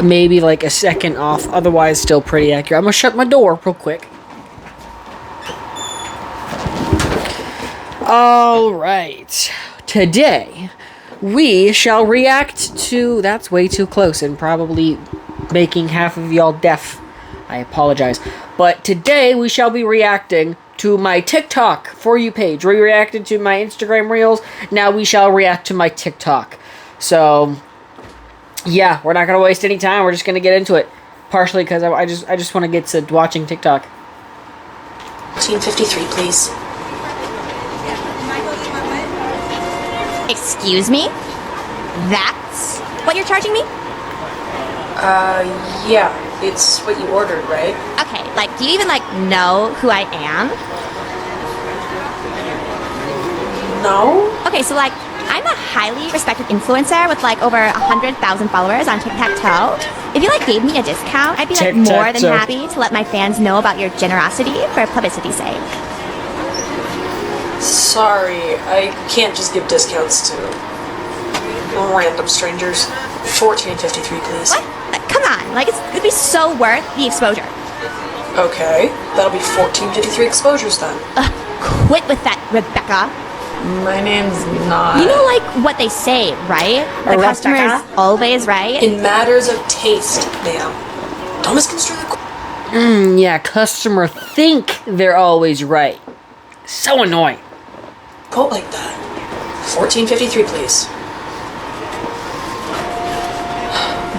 maybe like a second off. Otherwise, still pretty accurate. I'm gonna shut my door real quick. All right. Today, we shall react to... That's way too close and probably making half of y'all deaf. I apologize. But today, we shall be reacting to my TikTok For You page. We reacted to my Instagram Reels. Now we shall react to my TikTok. So, yeah, we're not going to waste any time. We're just going to get into it. Partially because I just want to get to watching TikTok. 1953, please. Excuse me? That's what you're charging me? Yeah. It's what you ordered, right? Okay, like, do you even, like, know who I am? No? Okay, so, like, I'm a highly respected influencer with, like, over 100,000 followers on TikTok. If you, like, gave me a discount, I'd be, like, more than happy to let my fans know about your generosity for publicity's sake. Sorry, I can't just give discounts to random strangers. 1453, please. What? Come on, like, it'd be so worth the exposure. Okay, that'll be 1453 exposures then. Quit with that, Rebecca. My name's not... You know, like, what they say, right? The customer's always right. In matters of taste, ma'am. Don't misconstrue the... Yeah, customer think they're always right. So annoying. Quote like that. 1453, please.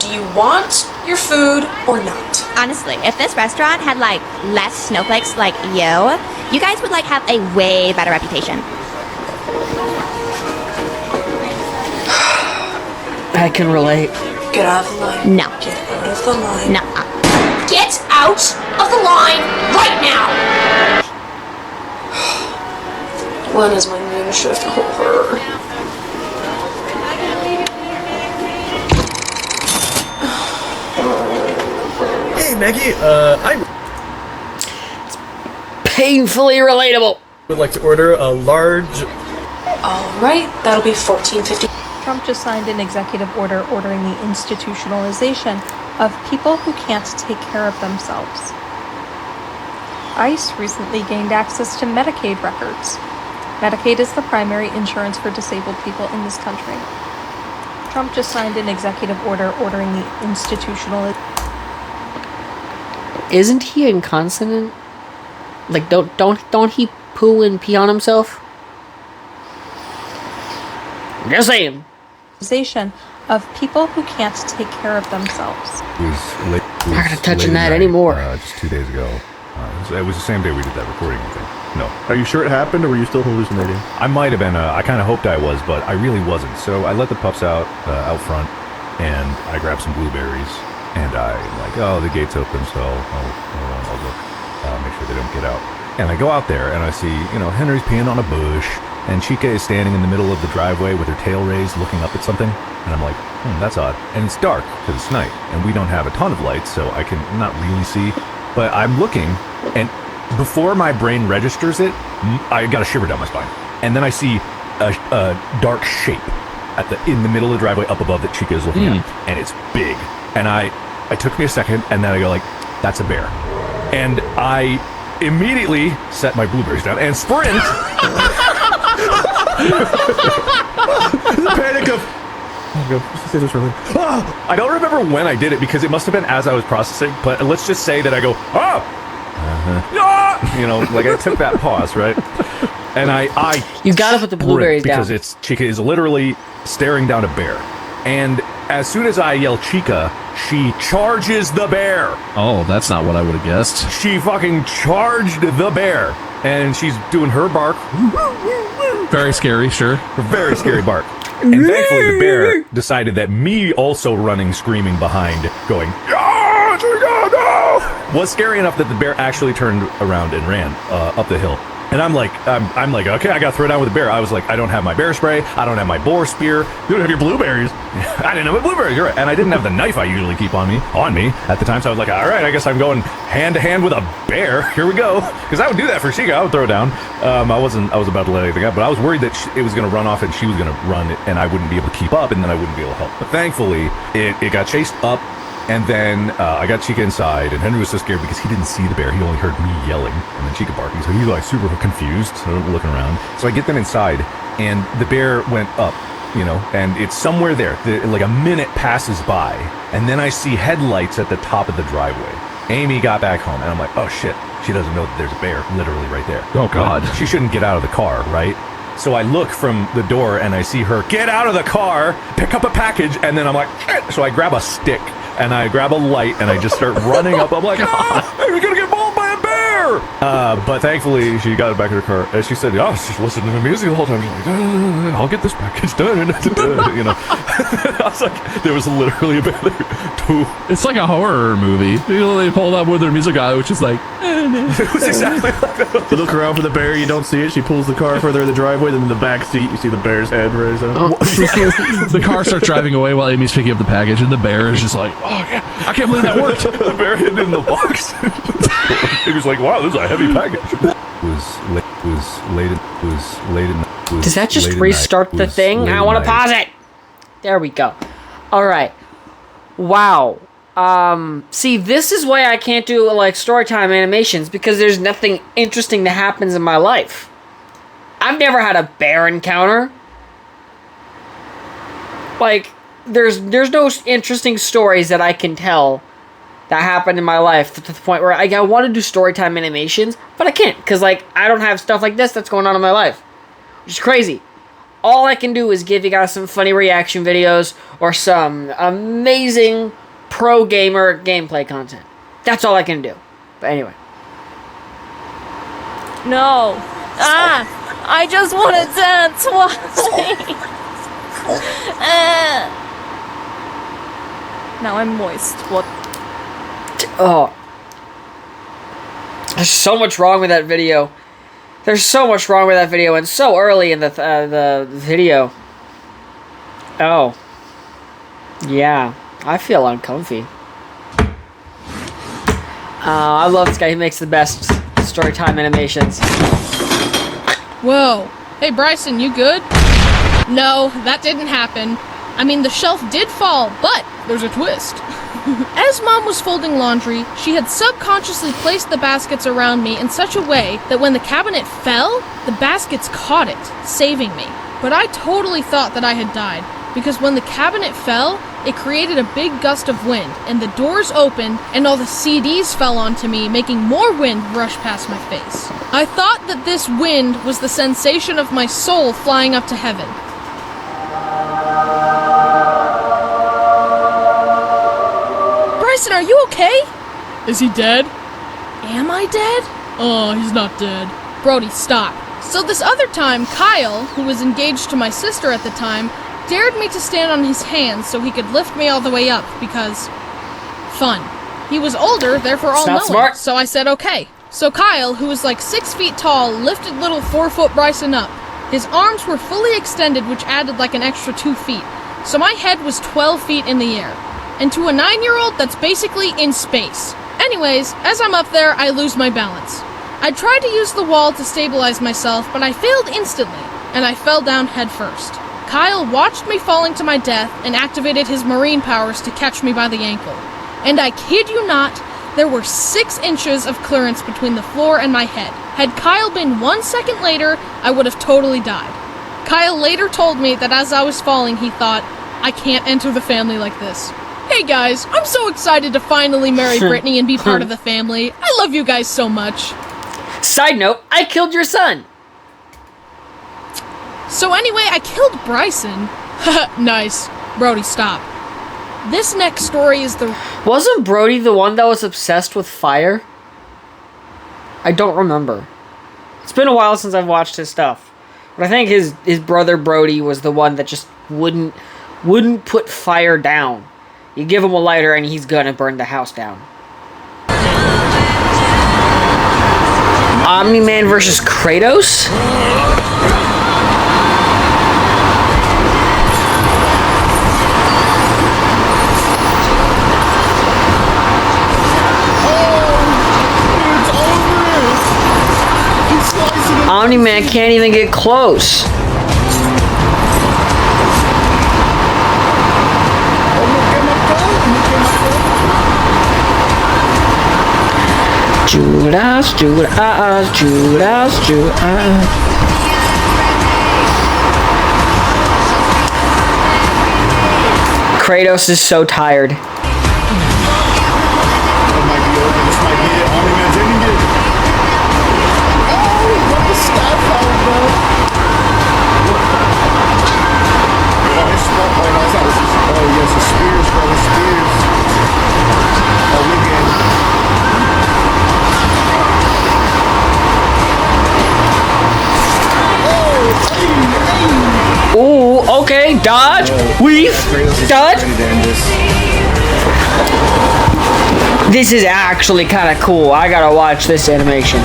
Do you want your food or not? Honestly, if this restaurant had, like, less snowflakes like you guys would, like, have a way better reputation. I can relate. Get out of the line. No. Get out of the line. No. Get out of the line right now! When is my noon shift over? Hey Maggie, I Painfully relatable. would like to order a large... Alright, that'll be 1450. Trump just signed an executive order ordering the institutionalization of people who can't take care of themselves. ICE recently gained access to Medicaid records. Medicaid is the primary insurance for disabled people in this country. Trump just signed an executive order ordering the institutionalization. Isn't he inconsonant? Like, don't he poo and pee on himself? Just saying. Of people who can't take care of themselves. Not gonna touch on that anymore. Just 2 days ago. It was the same day we did that recording, I think. No. Are you sure it happened, or were you still hallucinating? I might have been. I kind of hoped I was, but I really wasn't. So I let the pups out front, and I grabbed some blueberries, and I'm like, oh, the gate's open, so I'll look, make sure they don't get out. And I go out there, and I see, Henry's peeing on a bush, and Chica is standing in the middle of the driveway with her tail raised, looking up at something. And I'm like, that's odd. And it's dark, because it's night, and we don't have a ton of lights, so I can not really see. But I'm looking, and before my brain registers it, I got a shiver down my spine. And then I see a dark shape in the middle of the driveway up above that Chica is looking at, and it's big. And it took me a second, and then I go like, that's a bear. And I immediately set my blueberries down and sprint. The panic of... I don't remember when I did it because it must have been as I was processing, but let's just say that I go, like I took that pause, right? And I You gotta put the blueberries down. Because Chica is literally staring down a bear. And as soon as I yell Chica, she charges the bear. Oh, that's not what I would have guessed. She fucking charged the bear. And she's doing her bark. Very scary, sure. Very scary bark. And thankfully the bear decided that me also running, screaming behind, going, "Yeah, Chica, no!" was scary enough that the bear actually turned around and ran up the hill. And I'm like, okay, I gotta throw down with the bear. I was like, I don't have my bear spray. I don't have my boar spear. You don't have your blueberries. I didn't have my blueberries. You're right. And I didn't have the knife I usually keep on me at the time. So I was like, all right, I guess I'm going hand to hand with a bear. Here we go. Because I would do that for Chica. I would throw down. I was about to let anything out, but I was worried that it was going to run off and she was going to run and I wouldn't be able to keep up and then I wouldn't be able to help. But thankfully, it got chased up And then I got Chica inside, and Henry was so scared because he didn't see the bear. He only heard me yelling and then Chica barking. So he's like super confused, so looking around. So I get them inside, and the bear went up, you know, and it's somewhere there. Like a minute passes by, and then I see headlights at the top of the driveway. Amy got back home, and I'm like, oh shit, she doesn't know that there's a bear literally right there. Oh, God. But she shouldn't get out of the car, right? So I look from the door, and I see her get out of the car, pick up a package, and then I'm like, shit. So I grab a stick, and I grab a light, and I just start running up. I'm like, we're gonna get mauled by a bear! But thankfully, she got it back in her car, and she said, oh, she's listening to music the whole time. She's like, I'll get this package done, you know. I was like, there was literally a bear there, too. It's like a horror movie. You know, they pulled up with their music guy, which is like, It was exactly like that. You look around for the bear, you don't see it. She pulls the car further in the driveway, then in the back seat, you see the bear's head raised up. the car starts driving away while Amy's picking up the package, and the bear is just like, oh, yeah, I can't believe that worked. The bear hid in the box. He was like, wow, this is a heavy package. Was late. Does that just restart the thing? I want to pause it. There we go. All right. Wow. See, this is why I can't do like storytime animations, because there's nothing interesting that happens in my life. I've never had a bear encounter. Like, there's no interesting stories that I can tell that happened in my life to the point where I want to do storytime animations, but I can't, because like I don't have stuff like this that's going on in my life, which is crazy. All I can do is give you guys some funny reaction videos or some amazing pro gamer gameplay content. That's all I can do. But anyway. No. I just want to dance. Watch me. Now I'm moist. What? Oh. There's so much wrong with that video. There's so much wrong with that video, and so early in the video. Oh. Yeah. I feel uncomfy. I love this guy. He makes the best storytime animations. Whoa. Hey, Bryson, you good? No, that didn't happen. I mean, the shelf did fall, but there's a twist. As Mom was folding laundry, she had subconsciously placed the baskets around me in such a way that when the cabinet fell, the baskets caught it, saving me. But I totally thought that I had died, because when the cabinet fell, it created a big gust of wind, and the doors opened, and all the CDs fell onto me, making more wind rush past my face. I thought that this wind was the sensation of my soul flying up to heaven. Bryson, are you okay? Is he dead? Am I dead? Oh, he's not dead. Brody, stop. So this other time, Kyle, who was engaged to my sister at the time, dared me to stand on his hands so he could lift me all the way up, because... fun. He was older, therefore all-knowing, smart. so I said okay. So Kyle, who was like 6 feet tall, lifted little 4-foot Bryson up. His arms were fully extended, which added like an extra 2 feet. So my head was 12 feet in the air. And to a 9-year-old, that's basically in space. Anyways, as I'm up there, I lose my balance. I tried to use the wall to stabilize myself, but I failed instantly, and I fell down head first. Kyle watched me falling to my death and activated his marine powers to catch me by the ankle. And I kid you not, there were 6 inches of clearance between the floor and my head. Had Kyle been 1 second later, I would have totally died. Kyle later told me that as I was falling, he thought, I can't enter the family like this. Hey guys, I'm so excited to finally marry Brittany and be part of the family. I love you guys so much. Side note, I killed your son. So anyway, I killed Bryson. Nice. Brody, stop. This next story is the... Wasn't Brody the one that was obsessed with fire? I don't remember. It's been a while since I've watched his stuff. But I think his brother Brody was the one that just wouldn't put fire down. You give him a lighter and he's gonna burn the house down. Omni-Man versus Kratos? Omni-Man can't even get close. Judas, Judas, Judas, Judas. Kratos is so tired. Ooh, okay, dodge, weave, dodge. This is actually kind of cool. I gotta watch this animation.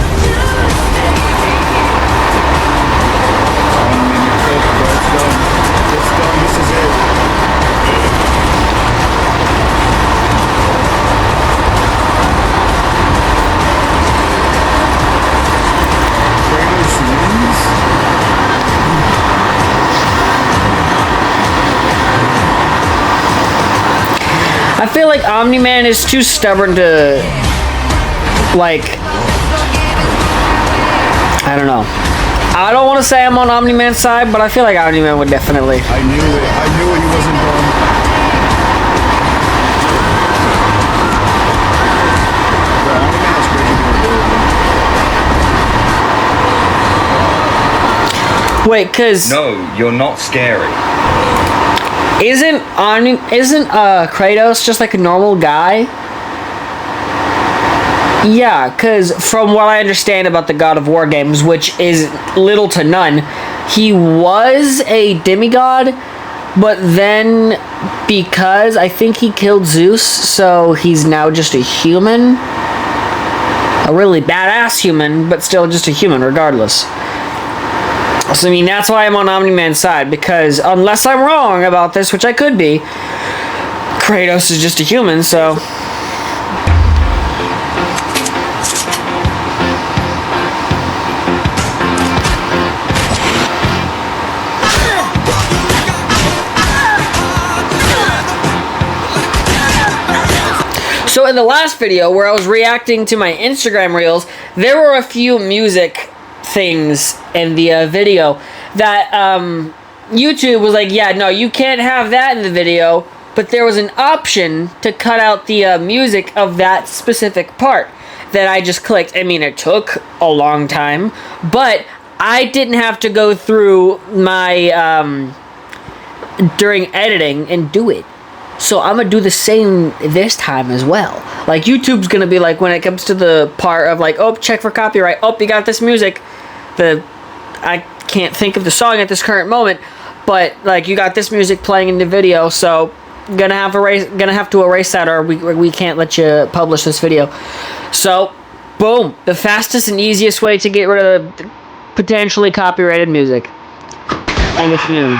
I feel like Omni-Man is too stubborn to, like, I don't know. I don't want to say I'm on Omni-Man's side, but I feel like Omni-Man would definitely. I knew it. He wasn't done. Wait, cause no, you're not scary. Isn't Kratos just like a normal guy? Yeah, because from what I understand about the God of War games, which is little to none, he was a demigod, but then because I think he killed Zeus, so he's now just a human. A really badass human, but still just a human regardless. So, I mean, that's why I'm on Omni-Man's side, because unless I'm wrong about this, which I could be, Kratos is just a human, so. So in the last video, where I was reacting to my Instagram reels, there were a few music things in the video that YouTube was like, yeah, no, you can't have that in the video, but there was an option to cut out the music of that specific part that I just clicked. I mean, it took a long time, but I didn't have to go through my during editing and do it. So I'm gonna do the same this time as well. Like, YouTube's gonna be like, when it comes to the part of like, oh, check for copyright, oh, you got this music, I can't think of the song at this current moment, but like, you got this music playing in the video, so gonna have to erase that, or we can't let you publish this video. So boom, the fastest and easiest way to get rid of potentially copyrighted music. And it's new.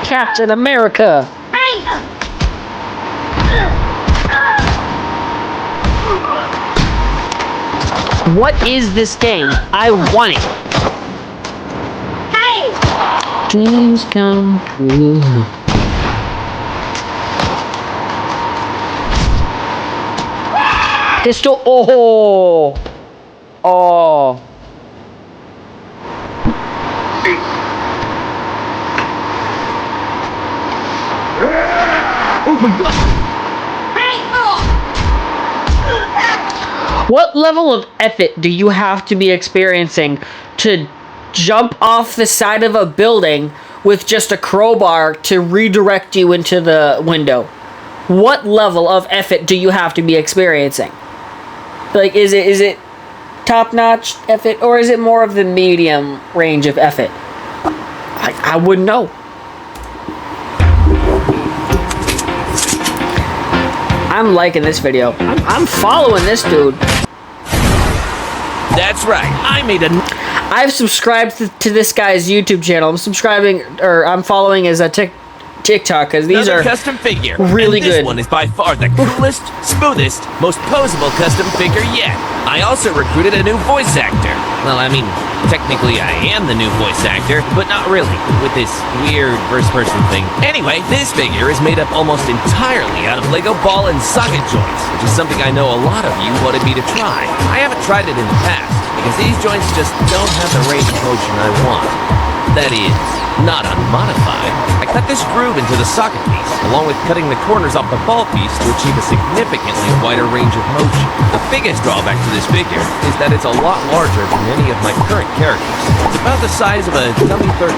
Captain America. What is this game? I want it. Hey! Dreams come true. Pistol. Oh. Oh. Oh my god. What level of effort do you have to be experiencing to jump off the side of a building with just a crowbar to redirect you into the window? What level of effort do you have to be experiencing? Like, is it top-notch effort, or is it more of the medium range of effort? I wouldn't know. I'm liking this video. I'm following this dude. That's right. I've subscribed to this guy's YouTube channel. I'm following his TikTok, because these are custom figure. really and this good. This one is by far the coolest, smoothest, most posable custom figure yet. I also recruited a new voice actor. Well, I mean, technically I am the new voice actor, but not really, with this weird first-person thing. Anyway, this figure is made up almost entirely out of Lego ball and socket joints, which is something I know a lot of you wanted me to try. I haven't tried it in the past, because these joints just don't have the range of motion I want. That is, not unmodified. I cut this groove into the socket piece, along with cutting the corners off the ball piece to achieve a significantly wider range of motion. The biggest drawback to this figure is that it's a lot larger than any of my current characters. It's about the size of a dummy 13.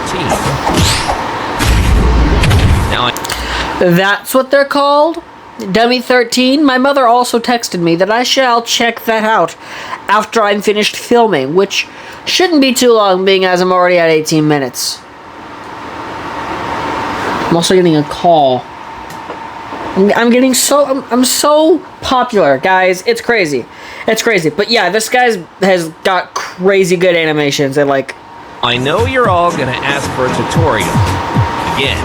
Now That's what they're called? Dummy 13? My mother also texted me that I shall check that out after I'm finished filming, which shouldn't be too long, being as I'm already at 18 minutes. I'm also getting a call. I'm so popular, guys. It's crazy. It's crazy. But yeah, this guy has got crazy good animations and like... I know you're all gonna ask for a tutorial. Again.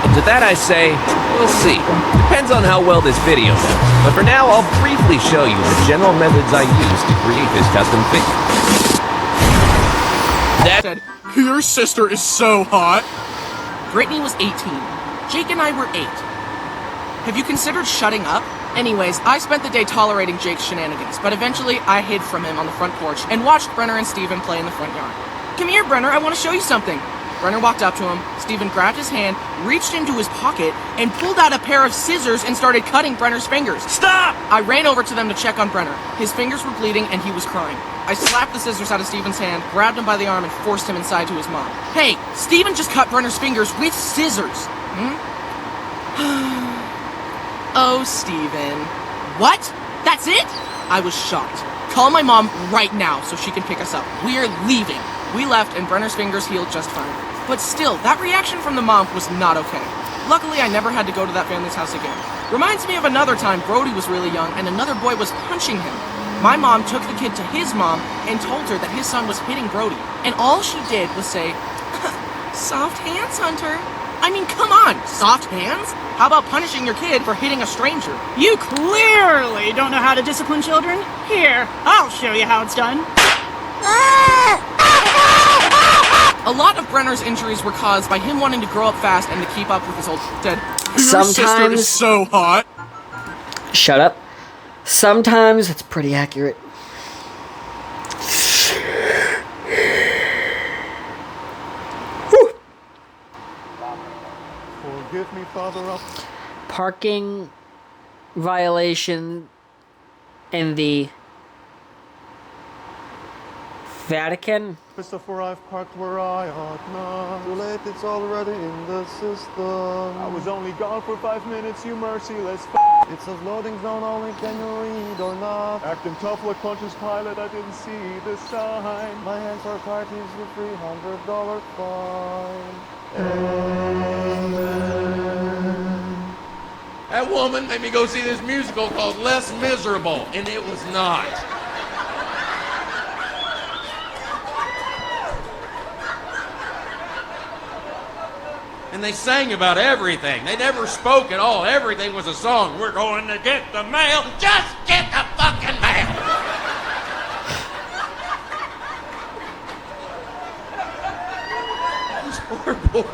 And to that I say, we'll see. Depends on how well this video does. But for now, I'll briefly show you the general methods I use to create this custom figure. That said, your sister is so hot. Brittany was 18. Jake and I were 8. Have you considered shutting up? Anyways, I spent the day tolerating Jake's shenanigans, but eventually I hid from him on the front porch and watched Brenner and Steven play in the front yard. Come here, Brenner, I want to show you something. Brenner walked up to him, Steven grabbed his hand, reached into his pocket, and pulled out a pair of scissors and started cutting Brenner's fingers. Stop! I ran over to them to check on Brenner. His fingers were bleeding and he was crying. I slapped the scissors out of Steven's hand, grabbed him by the arm, and forced him inside to his mom. Hey, Steven just cut Brenner's fingers with scissors. Oh, Steven. What? That's it? I was shocked. Call my mom right now so she can pick us up. We're leaving. We left and Brenner's fingers healed just fine. But still, that reaction from the mom was not okay. Luckily, I never had to go to that family's house again. Reminds me of another time Brody was really young and another boy was punching him. My mom took the kid to his mom and told her that his son was hitting Brody. And all she did was say, soft hands, Hunter. I mean, come on, soft hands? How about punishing your kid for hitting a stranger? You clearly don't know how to discipline children. Here, I'll show you how it's done. A lot of Brenner's injuries were caused by him wanting to grow up fast and to keep up with his old dead. Sometimes... Your sister is so hot. Shut up. Sometimes it's pretty accurate. Forgive me, Father. Parking violation in the Vatican. Christopher, I've parked where I ought not. Too late, it's already in the system. I was only gone for 5 minutes, you merciless f***. It says loading zone only, can you read or not? Acting tough like Pontius Pilate, I didn't see the sign. My hands are tied, here's the $300 fine. Amen. That woman made me go see this musical called Less Miserable, and it was not. And they sang about everything. They never spoke at all. Everything was a song. We're going to get the mail. Just get the fucking mail. It was horrible.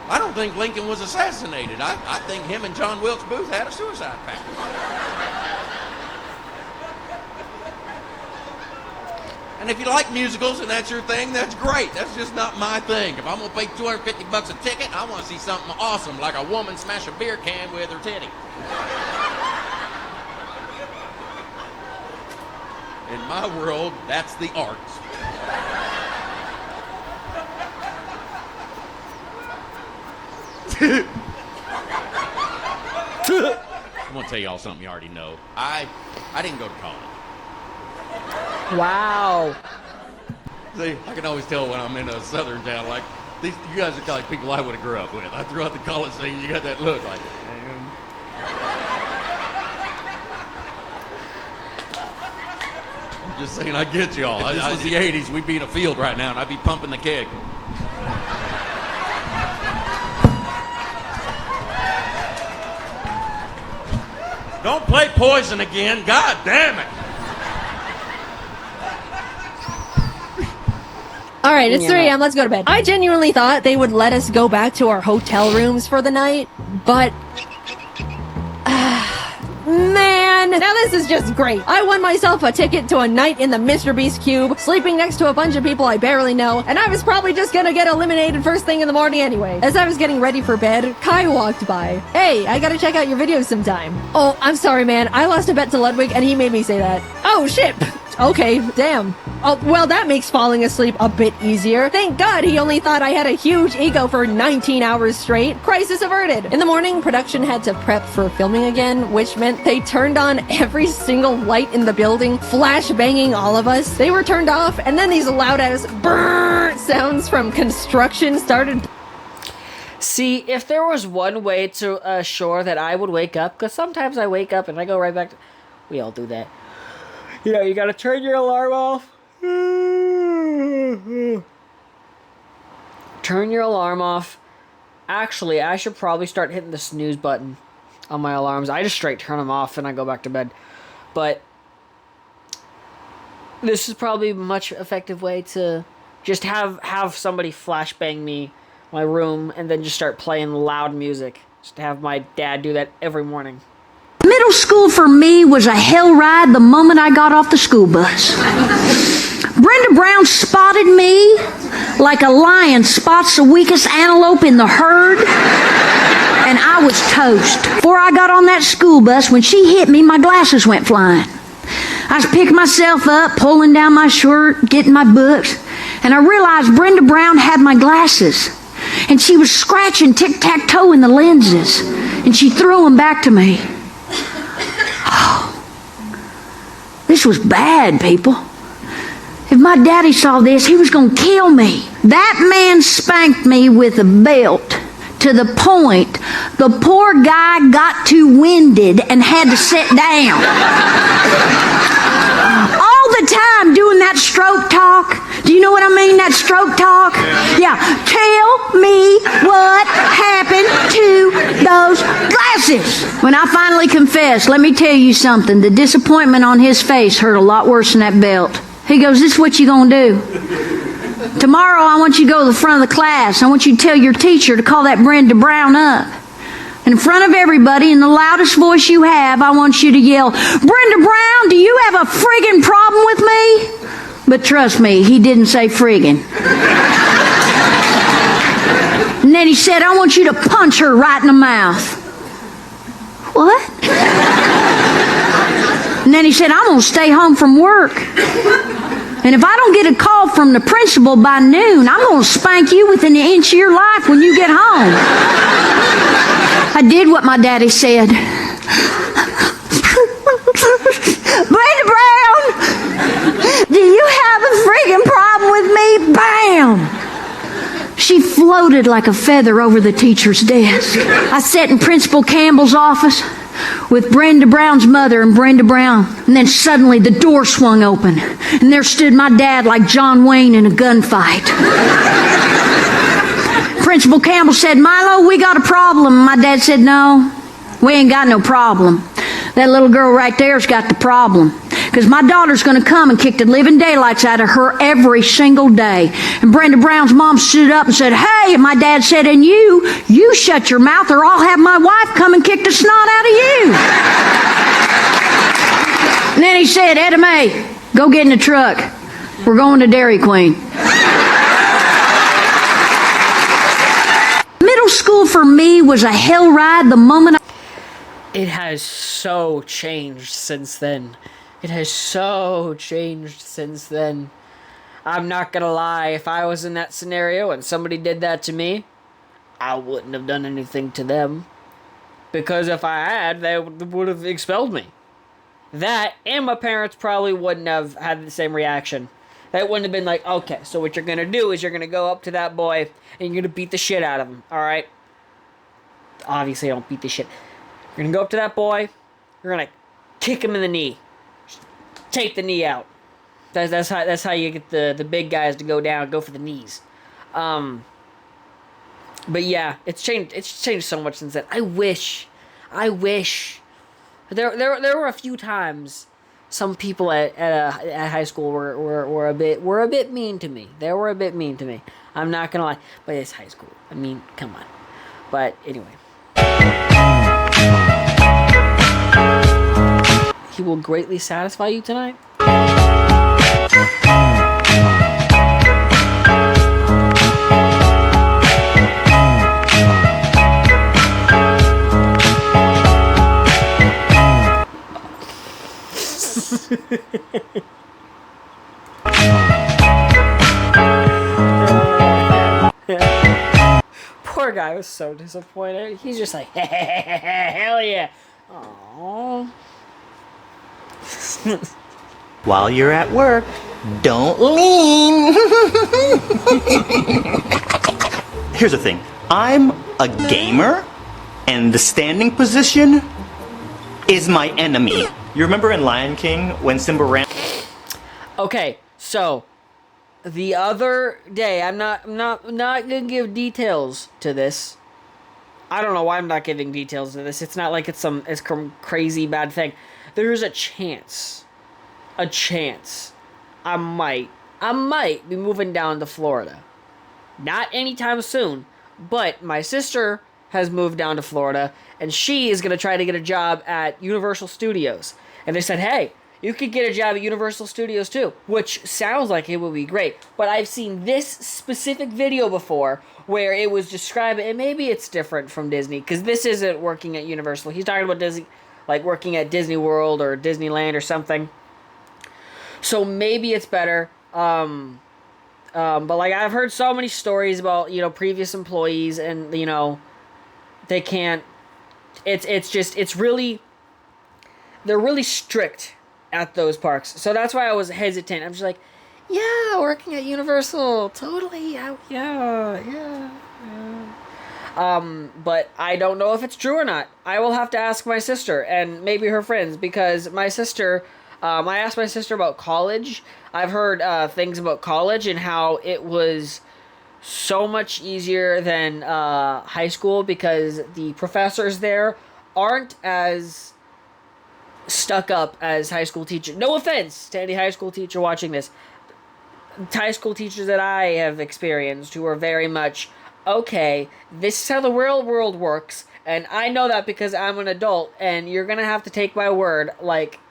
I don't think Lincoln was assassinated. I think him and John Wilkes Booth had a suicide pact. And if you like musicals and that's your thing, that's great. That's just not my thing. If I'm gonna pay $250 a ticket, I want to see something awesome, like a woman smash a beer can with her titty. In my world, that's the arts. I'm gonna tell y'all something you already know. I didn't go to college. Wow. See, I can always tell when I'm in a southern town, like, you guys are like people I would have grew up with. I threw out the college thing, you got that look like, man. I'm just saying, I get y'all. This was the 80s, we'd be in a field right now, and I'd be pumping the keg. Don't play poison again. God damn it. All right, it's Yeah. 3 a.m. Let's go to bed. I genuinely thought they would let us go back to our hotel rooms for the night, but man, now this is just great. I won myself a ticket to a night in the Mr. Beast Cube, sleeping next to a bunch of people I barely know, and I was probably just gonna get eliminated first thing in the morning anyway. As I was getting ready for bed, Kai walked by. Hey, I gotta check out your videos sometime. Oh, I'm sorry, man. I lost a bet to Ludwig, and he made me say that. Oh, shit. Okay, damn. Oh, well, that makes falling asleep a bit easier. Thank God he only thought I had a huge ego for 19 hours straight. Crisis averted. In the morning, production had to prep for filming again, which meant they turned on every single light in the building, flash banging all of us. They were turned off, and then these loud-ass brrrr sounds from construction started. See, if there was one way to assure that I would wake up, because sometimes I wake up and I go right back to... We all do that. You know, you gotta turn your alarm off. Turn your alarm off. Actually, I should probably start hitting the snooze button on my alarms. I just straight turn them off and I go back to bed. But this is probably a much effective way to just have somebody flashbang me my room and then just start playing loud music. Just have my dad do that every morning. Middle school for me was a hell ride the moment I got off the school bus. Brenda Brown spotted me like a lion spots the weakest antelope in the herd, and I was toast. Before I got on that school bus, when she hit me, my glasses went flying. I picked myself up, pulling down my shirt, getting my books, and I realized Brenda Brown had my glasses, and she was scratching tic-tac-toe in the lenses, and she threw them back to me. This was bad, people. If my daddy saw this, he was going to kill me. That man spanked me with a belt to the point the poor guy got too winded and had to sit down. All the time doing that stroke talk. Do you know what I mean, that stroke talk? Yeah. Tell me what happened to those glasses. When I finally confessed, let me tell you something. The disappointment on his face hurt a lot worse than that belt. He goes, this is what you gonna do. Tomorrow I want you to go to the front of the class. I want you to tell your teacher to call that Brenda Brown up. And in front of everybody, in the loudest voice you have, I want you to yell, Brenda Brown, do you have a friggin' problem with me? But trust me, he didn't say friggin'. And then he said, I want you to punch her right in the mouth. What? And then he said, I'm going to stay home from work. And if I don't get a call from the principal by noon, I'm going to spank you within an inch of your life when you get home. I did what my daddy said. Brenda Brown, do you have a friggin' problem with me? Bam! She floated like a feather over the teacher's desk. I sat in Principal Campbell's office with Brenda Brown's mother and Brenda Brown. And then suddenly the door swung open. And there stood my dad like John Wayne in a gunfight. Principal Campbell said, Milo, we got a problem. My dad said, no, we ain't got no problem. That little girl right there's got the problem. Because my daughter's going to come and kick the living daylights out of her every single day. And Brenda Brown's mom stood up and said, hey, and my dad said, and you shut your mouth or I'll have my wife come and kick the snot out of you. And then he said, Etta Mae, go get in the truck. We're going to Dairy Queen. Middle school for me was a hell ride the moment It has so changed since then. It has so changed since then. I'm not gonna lie, if I was in that scenario and somebody did that to me, I wouldn't have done anything to them. Because if I had, they would have expelled me. That, and my parents probably wouldn't have had the same reaction. They wouldn't have been like, okay, so what you're gonna do is you're gonna go up to that boy and you're gonna beat the shit out of him, alright? Obviously I don't beat the shit. You're gonna go up to that boy, you're gonna kick him in the knee. Take the knee out. That's how you get the big guys to go down, go for the knees. But yeah, it's changed so much since then. I wish There were a few times some people at high school were a bit mean to me. They were a bit mean to me. I'm not gonna lie, but it's high school. I mean, come on. But anyway, he will greatly satisfy you tonight. Poor guy was so disappointed. He's just like, hell yeah. Aww. While you're at work, don't lean. Here's the thing. I'm a gamer, and the standing position is my enemy. You remember in Lion King when Simba ran? Okay, so the other day, I'm not gonna give details to this. I don't know why I'm not giving details to this. It's not like it's some crazy bad thing. There's a chance I might be moving down to Florida. Not anytime soon, but my sister has moved down to Florida, and she is gonna try to get a job at Universal Studios. And they said, hey, you could get a job at Universal Studios too, which sounds like it would be great. But I've seen this specific video before where it was describing, and maybe it's different from Disney, because this isn't working at Universal. He's talking about Disney, like working at Disney World or Disneyland or something. So maybe it's better. But like I've heard so many stories about, you know, previous employees, and you know, they can't. It's really. They're really strict at those parks. So that's why I was hesitant. I'm just like, yeah, working at Universal, totally, yeah. But I don't know if it's true or not. I will have to ask my sister and maybe her friends, because my sister, I asked my sister about college. I've heard things about college and how it was so much easier than high school, because the professors there aren't as stuck up as high school teachers. No offense to any high school teacher watching this. High school teachers that I have experienced who are very much, okay, this is how the real world works, and I know that because I'm an adult, and you're gonna have to take my word, like,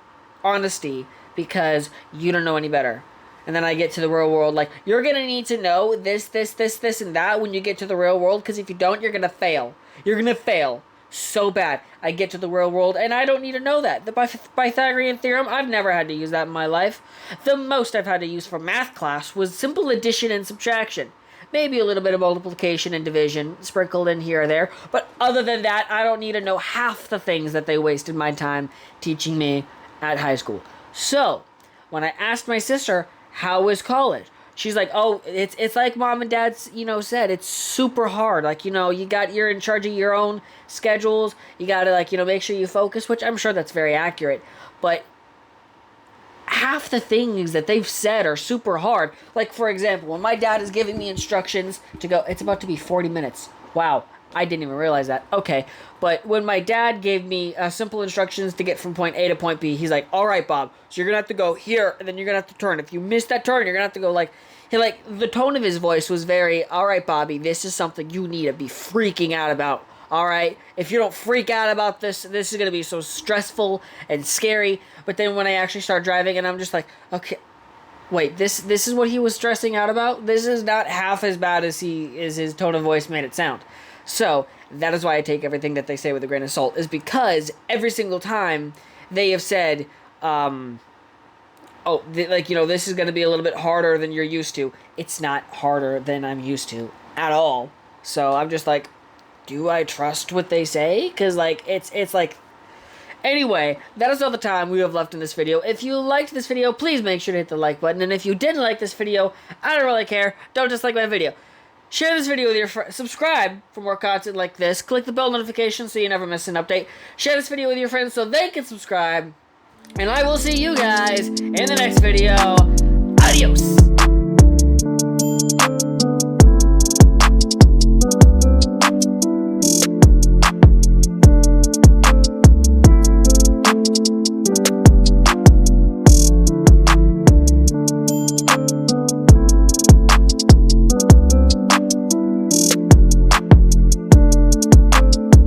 honesty, because you don't know any better. And then I get to the real world, like, you're gonna need to know this, and that when you get to the real world, because if you don't, you're gonna fail. You're gonna fail so bad. I get to the real world, and I don't need to know that. The Pythagorean theorem, I've never had to use that in my life. The most I've had to use for math class was simple addition and subtraction. Maybe a little bit of multiplication and division sprinkled in here or there. But other than that, I don't need to know half the things that they wasted my time teaching me at high school. So, when I asked my sister, how was college? She's like, oh, it's like mom and dad's, you know, said, it's super hard. Like, you know, you're in charge of your own schedules. You got to, like, you know, make sure you focus, which I'm sure that's very accurate. But half the things that they've said are super hard. Like, for example, when my dad is giving me instructions to go, it's about to be 40 minutes. Wow, I didn't even realize that. Okay, but when my dad gave me simple instructions to get from point A to point B, he's like, all right, Bob, so you're going to have to go here, and then you're going to have to turn. If you miss that turn, you're going to have to go, like, the tone of his voice was very, all right, Bobby, this is something you need to be freaking out about. All right, if you don't freak out about this, this is going to be so stressful and scary. But then when I actually start driving, and I'm just like, okay, wait, this is what he was stressing out about? This is not half as bad as his tone of voice made it sound. So that is why I take everything that they say with a grain of salt, is because every single time they have said, this is going to be a little bit harder than you're used to. It's not harder than I'm used to at all. So I'm just like, do I trust what they say? Because, like, it's like... Anyway, that is all the time we have left in this video. If you liked this video, please make sure to hit the like button. And if you didn't like this video, I don't really care. Don't dislike my video. Share this video with your friends. Subscribe for more content like this. Click the bell notification so you never miss an update. Share this video with your friends so they can subscribe. And I will see you guys in the next video. Adios!